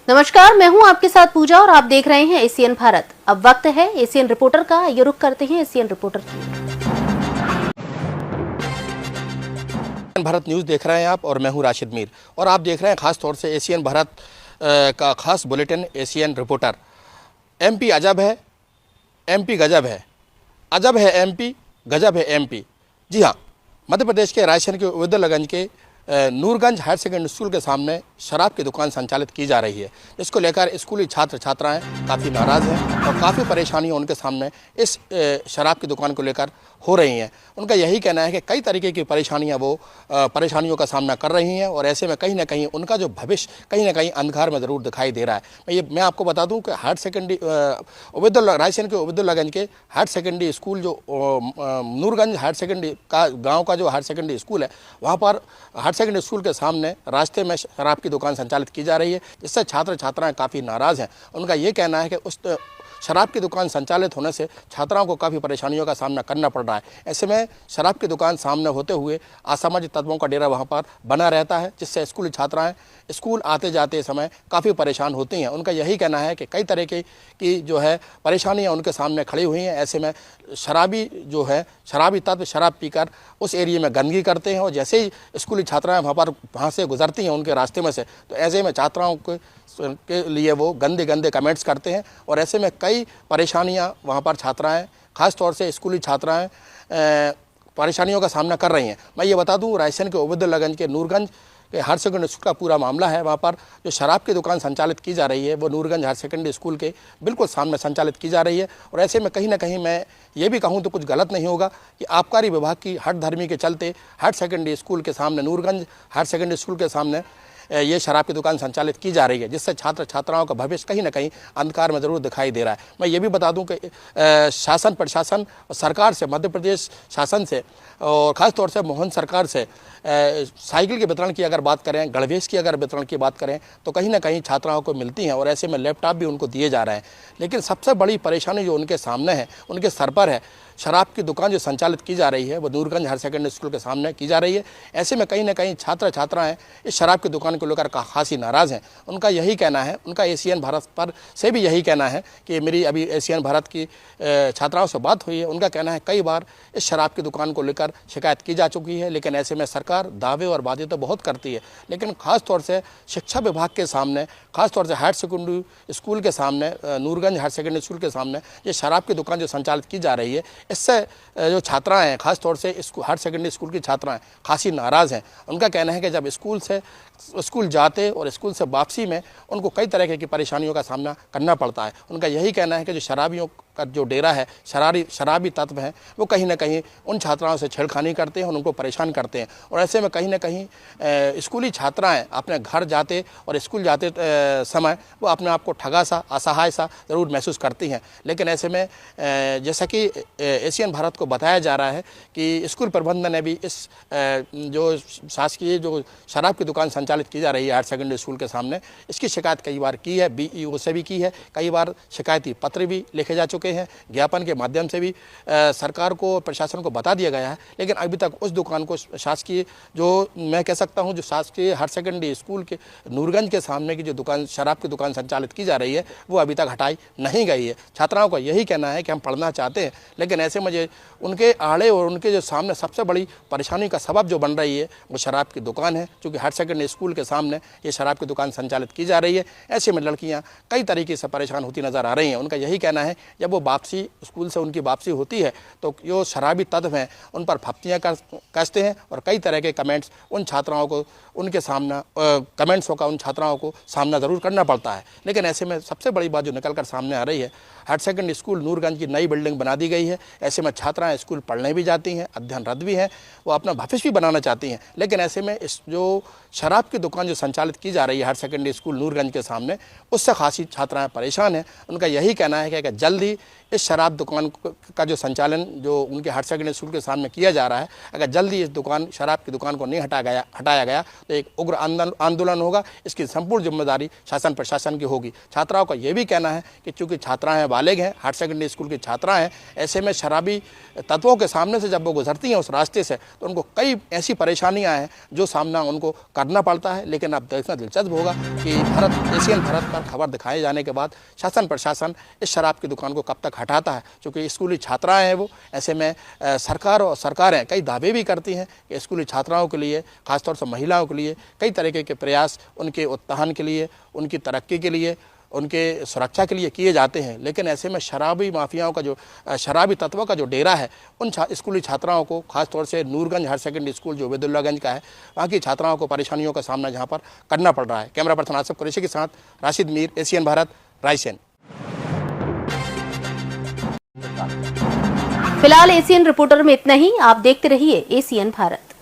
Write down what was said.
नमस्कार, मैं हूं आपके साथ पूजा और आप देख रहे हैं एशियन भारत। अब वक्त है एशियन रिपोर्टर का। ये रुख करते हैं एशियन रिपोर्टर की। भारत न्यूज़ देख रहे हैं आप और मैं हूं राशिद मीर और आप देख रहे हैं खास तौर से एशियन भारत का खास बुलेटिन एशियन रिपोर्टर। एमपी अजब है, एमपी गजब है, अजब है एमपी, गजब है एमपी। जी हाँ, मध्य प्रदेश के रायसेन के उदयपुरगंज के नूरगंज हायर सेकेंडरी स्कूल के सामने शराब की दुकान संचालित की जा रही है, जिसको लेकर स्कूली छात्र छात्राएं काफ़ी नाराज़ हैं और काफ़ी परेशानियां उनके सामने इस शराब की दुकान को लेकर हो रही हैं। उनका यही कहना है कि कई तरीके की परेशानियां वो परेशानियों का सामना कर रही हैं और ऐसे में कहीं ना कहीं उनका जो भविष्य कहीं ना कहीं अंधकार में ज़रूर दिखाई दे रहा है। मैं आपको बता दूं कि हायर सेकेंडरी रायसेन के उबैदुल्लागंज के हायर सेकेंडरी स्कूल जो नूरगंज हायर सेकेंडरी का गाँव का जो हायर सेकेंडरी स्कूल है, वहाँ पर हायर सेकेंडरी स्कूल के सामने रास्ते में शराब की दुकान संचालित की जा रही है, जिससे छात्र छात्राएँ काफ़ी नाराज़ हैं। उनका ये कहना है कि उस शराब की दुकान संचालित होने से छात्राओं को काफ़ी परेशानियों का सामना करना पड़ रहा है। ऐसे में शराब की दुकान सामने होते हुए असामाजिक तत्वों का डेरा वहां पर बना रहता है, जिससे स्कूली छात्राएं स्कूल आते जाते समय काफ़ी परेशान होती हैं। उनका यही कहना है कि कई तरह की जो है परेशानियां उनके सामने खड़ी हुई हैं। ऐसे में शराबी तत्व शराब पीकर उस एरिया में गंदगी करते हैं और जैसे ही स्कूली छात्राएँ वहाँ से गुजरती हैं उनके रास्ते में से, तो ऐसे में छात्राओं के लिए वो गंदे कमेंट्स करते हैं और ऐसे में कई परेशानियां वहाँ पर छात्राएं, ख़ास तौर से स्कूली छात्राएं परेशानियों का सामना कर रही हैं। मैं ये बता दूं, रायसेन के उबैदुल्लागंज के नूरगंज के हायर सेकेंडरी स्कूल का पूरा मामला है। वहाँ पर जो शराब की दुकान संचालित की जा रही है वो नूरगंज हायर सेकेंडरी स्कूल के बिल्कुल सामने संचालित की जा रही है और ऐसे में कहीं ना कहीं मैं ये भी कहूँ तो कुछ गलत नहीं होगा कि आबकारी विभाग की हठधर्मी के चलते हायर सेकेंडरी स्कूल के सामने, नूरगंज हायर सेकेंडरी स्कूल के सामने ये शराब की दुकान संचालित की जा रही है, जिससे छात्र छात्राओं का भविष्य कहीं ना कहीं अंधकार में ज़रूर दिखाई दे रहा है। मैं ये भी बता दूं कि शासन प्रशासन और सरकार से, मध्य प्रदेश शासन से और ख़ास तौर से मोहन सरकार से साइकिल के वितरण की अगर बात करें, गणवेश की अगर वितरण की बात करें तो कहीं ना कहीं छात्राओं को मिलती हैं और ऐसे में लैपटॉप भी उनको दिए जा रहे हैं। लेकिन सबसे बड़ी परेशानी जो उनके सामने है, उनके सर पर है, शराब की दुकान जो संचालित की जा रही है वो नूरगंज हायर सेकेंडरी स्कूल के सामने की जा रही है। ऐसे में कहीं ना कहीं छात्र छात्राएं इस शराब की दुकान को लेकर खासी नाराज़ हैं। उनका यही कहना है, उनका एशियन भारत पर से भी यही कहना है कि मेरी अभी एशियन भारत की छात्राओं से बात हुई है। उनका कहना है कई बार इस शराब की दुकान को लेकर शिकायत की जा चुकी है, लेकिन ऐसे में सरकार दावे और वादे तो बहुत करती है, लेकिन ख़ास तौर से शिक्षा विभाग के सामने, ख़ास तौर से हायर सेकेंडरी स्कूल के सामने, नूरगंज हायर सेकेंडरी स्कूल के सामने ये शराब की दुकान जो संचालित की जा रही है, इससे जो छात्राएं हैं, ख़ास तौर से हायर सेकेंडरी स्कूल की छात्राएं खासी नाराज़ हैं। उनका कहना है कि जब स्कूल जाते और स्कूल से वापसी में उनको कई तरह की परेशानियों का सामना करना पड़ता है। उनका यही कहना है कि जो शराबियों का जो डेरा है, शराबी तत्व हैं, वो कहीं ना कहीं उन छात्राओं से छेड़खानी करते हैं और उनको परेशान करते हैं और ऐसे में कहीं ना कहीं स्कूली छात्राएं अपने घर जाते और स्कूल जाते समय वो अपने आप को ठगा सा, असहाय सा ज़रूर महसूस करती हैं। लेकिन ऐसे में जैसा कि एशियन भारत को बताया जा रहा है कि स्कूल प्रबंधन ने भी इस जो शासकीय जो शराब की दुकान संचालित की जा रही है हायर सेकेंडरी स्कूल के सामने, इसकी शिकायत कई बार की है, BEO से भी की है, कई बार शिकायती पत्र भी लिखे जा चुके हैं, ज्ञापन के माध्यम से भी सरकार को, प्रशासन को बता दिया गया है, लेकिन अभी तक उस दुकान को शासकीय, जो मैं कह सकता हूं जो शासकीय हायर सेकेंडरी स्कूल के नूरगंज के सामने की जो दुकान, शराब की दुकान संचालित की जा रही है, वो अभी तक हटाई नहीं गई है। छात्राओं का यही कहना है कि हम पढ़ना चाहते हैं, लेकिन ऐसे में उनके आड़े और उनके जो सामने सबसे बड़ी परेशानी का सबब जो बन रही है वो शराब की दुकान है, क्योंकि हायर सेकेंडरी स्कूल के सामने ये शराब की दुकान संचालित की जा रही है। ऐसे में लड़कियां कई तरीके से परेशान होती नज़र आ रही हैं। उनका यही कहना है जब वो वापसी, स्कूल से उनकी वापसी होती है तो जो शराबी तत्व हैं उन पर फप्तियाँ कसते हैं और कई तरह के कमेंट्स उन छात्राओं को, उनके सामना कमेंट्सों का उन छात्राओं को सामना ज़रूर करना पड़ता है। लेकिन ऐसे में सबसे बड़ी बात जो निकल कर सामने आ रही है, हायर सेकेंडरी स्कूल नूरगंज की नई बिल्डिंग बना दी गई है। ऐसे में छात्राएं स्कूल पढ़ने भी जाती हैं, अध्ययनरत भी हैं, वो अपना भविष्य भी बनाना चाहती हैं, लेकिन ऐसे में इस जो शराब की दुकान जो संचालित की जा रही है हायर सेकेंडरी स्कूल नूरगंज के सामने, उससे खासी छात्राएं परेशान हैं। उनका यही कहना है कि जल्द ही इस शराब दुकान का जो संचालन जो उनके हायर सेकेंडरी स्कूल के सामने किया जा रहा है, अगर जल्दी इस शराब की दुकान को नहीं हटाया गया तो एक उग्र आंदोलन होगा। इसकी संपूर्ण जिम्मेदारी शासन प्रशासन की होगी। छात्राओं का ये भी कहना है कि चूंकि छात्राएं बालिग हैं, हायर सेकेंडरी स्कूल की छात्रा हैं, ऐसे में शराबी तत्वों के सामने से जब वो गुजरती हैं उस रास्ते से तो उनको कई ऐसी परेशानियां हैं जो सामना उनको करना पड़ता है। लेकिन अब देखना दिलचस्प होगा कि एशियन भारत पर खबर दिखाए जाने के बाद शासन प्रशासन इस शराब की दुकान को कब तक हटाता है। क्योंकि स्कूली छात्राएं हैं वो, ऐसे में सरकारें कई दावे भी करती हैं कि स्कूली छात्राओं के लिए, खासतौर से महिलाओं के लिए कई तरीके के प्रयास उनके उत्थान के लिए, उनकी तरक्की के लिए, उनके सुरक्षा के लिए किए जाते हैं। लेकिन ऐसे में शराबी माफियाओं का जो शराबी तत्वों का जो डेरा है, उन स्कूली छात्राओं को, खासतौर से नूरगंज हायर सेकेंडरी स्कूल जो उबैदुल्लागंज का है, वहाँ की छात्राओं को परेशानियों का सामना यहाँ पर करना पड़ रहा है। कैमरा पर्सन आसिफ कुरैशी के साथ राशिद मीर, एशियन भारत, रायसेन। फिलहाल एशियन रिपोर्टर में इतना ही। आप देखते रहिए एशियन भारत।